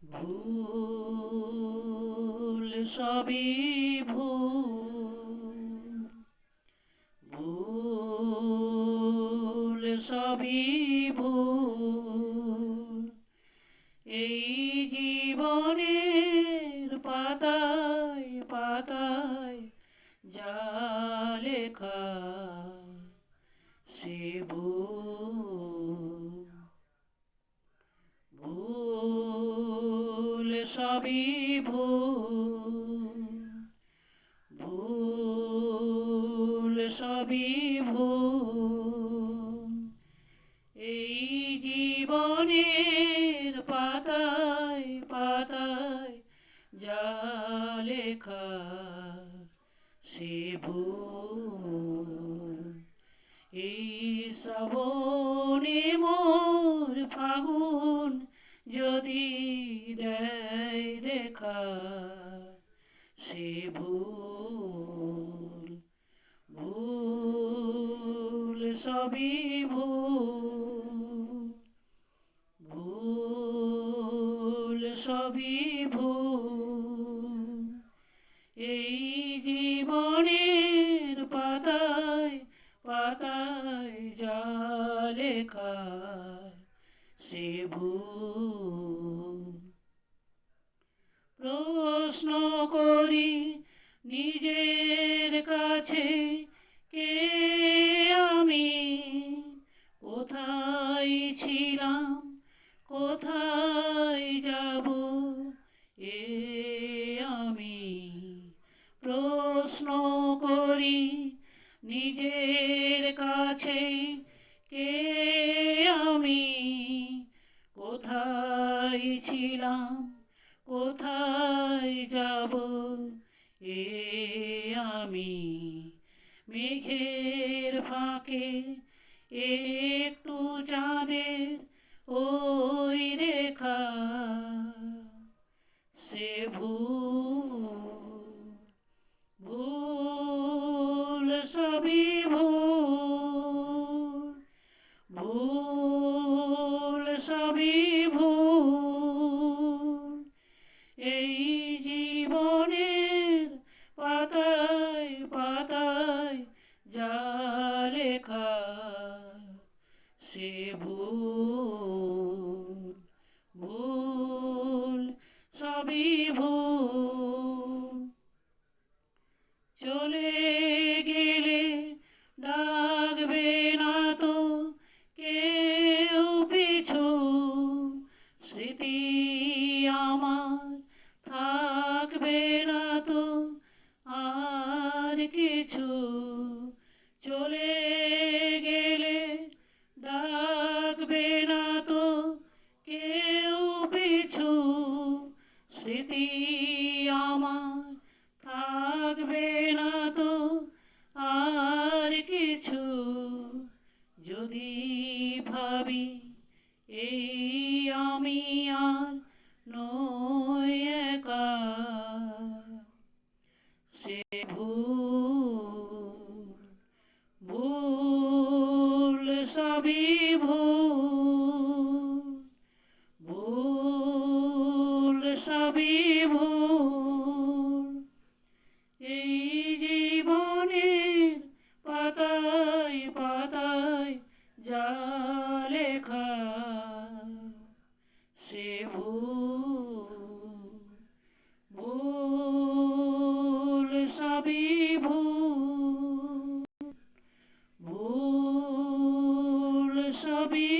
ভুল সবই ভুল, ভুল সবই ভুল। এই জীবনের পাতায় পাতায় যা লেখা সে ভুল, ভুল সবই ভুল, ভুল সবই ভুল। এই জীবনের পাতায় পাতায় যা লেখা সে ভুল। এই শ্রাবণে মোর ফাগুন যদি দেয় দেখা সে ভুল, ভুল সবই ভুল, ভুল সবই ভুল। এই জীবনের পাতায় পাতায় যা লেখা সে ভুল। প্রশ্ন করি নিজের কাছে, কে আমি, কোথায় ছিলাম, কোথায় যাব এ আমি। প্রশ্ন করি নিজের কাছে, কে আমি, কোথায় ছিলাম, কোথায় যাব এ আমি। মেঘের ফাঁকে একটু চাঁদের ওই রেখা সে ভুল, ভুল সবই ভুল, ভুল সবই ভুল। এই জীবনের পাতায় পাতায় যা লেখা সে ভুল, ভুল সবই ভুল। চলে গেলে ডাকবে না তো কেউ পিছু, স্মৃতি আমার থাকবে না তো আর কিছু। চলে গেলে ডাকবে না তো কেউ পিছু, স্মৃতি আমার থাকবে না তো আর কিছু। যদি ভাবি এই আমি আর নই একা সে ভুল, ভুল সবই ভুল, ভুল সবই ভুল। এই জীবনের পাতায় পাতায় যা লেখা সে ভুল, ভুল সবই ভুল, ভুল সবই